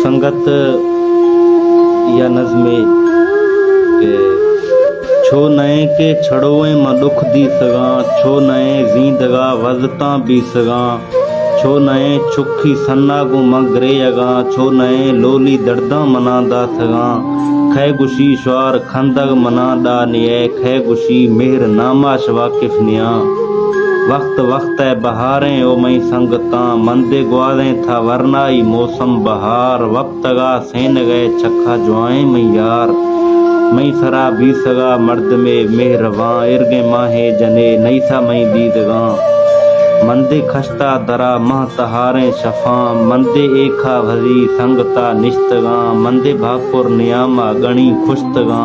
संगत या नज़्मे के छो नए के छड़ोए मां दुख दी सगा, छो नए ज़ींदगा वज़ता भी सगा, छो नए छुखी सन्ना को मगरे अगा, छो नए लोली दर्दा मनादा सगा, खे गुशी श्वार खंदग मनादा निये, खे गुशी मेहर नामाश वाकिफ निया। वक्त वक्त है बहारें ओ मई संगता, मंदे ग्वादें था वरनाई मौसम बहार, वक्त गा सेन गए छक्का जुआएं मई यार, मई सरा भी सगा मर्द में मेहरवां, इर्गे माहे जने नई सा मई दीदगा, मंदे खस्ता दरा मह तहारें शफा, मंदे एखा भरी संगता निश्तगा, मंदे भाकुर नियामा गणी खुश्तगा,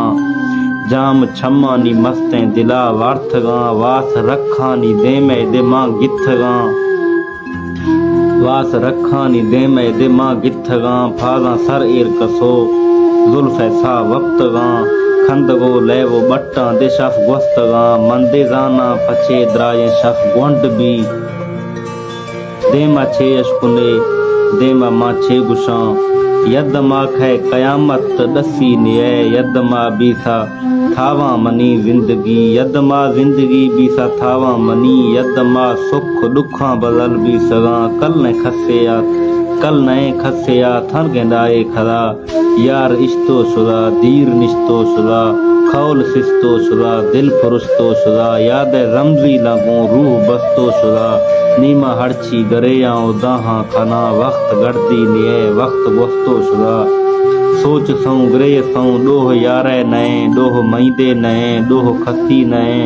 जाम छम्मा नी मस्तें दिला वार्थगा, वास रखा नी दे में दिमा गिथगा, वास रखा नी दे में दिमा गिथगा, फादा सर एर कसो जुल्फ सा वक्तगा, खंदगो ले वो बट्टा दे शफ गोस्तगा, मंदे जाना फचे द्राये शफ गोंड भी, देमा छे अशकुने देमा माँ छे गुशा, यद मा खे कयामत दसी निये, यद मा बीसा थावा मनी जिंदगी, यद मा जिंदगी बीसा थावा मनी, यद मा सुख दुखा बदल भी सगा, कल नए खस्या थन गेंदाए खदा, यार इश्तो शुदा दीर निश्तो शुदा, खौल सिस्तो शुदा दिल फरुस्तो शुदा, याद रमजी लगो रूह बस्तो शुदा, नीमा हड़ची गरेया दाहा खाना, वक्त गर्दी निये वक्त गोस्तो शुदा, सोच सौ ग्रे सौ डोह यारे नए, डोह मईदे नए, डोह खसी नए,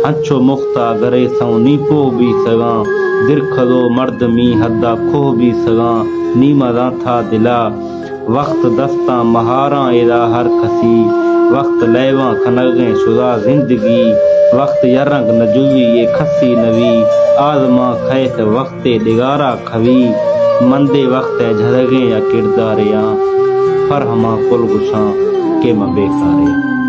अच्छो मुख्ता गरे सौ नीपो भी सगा, दिरखदो मर्द मी हद्दा खो भी सगा, नीमा था दिला वक्त दस्ता महारा एदा हर खसी, वक्त लेवा खनगे शुदा जिंदगी, वक्त यरंग नजुवी ये खसी नवी, आजमा खैस वक्ते दिगारा खवी, मंदे वक्त झलगे या किरदार या, फरहमा कुल गुशा के मबे कारिया।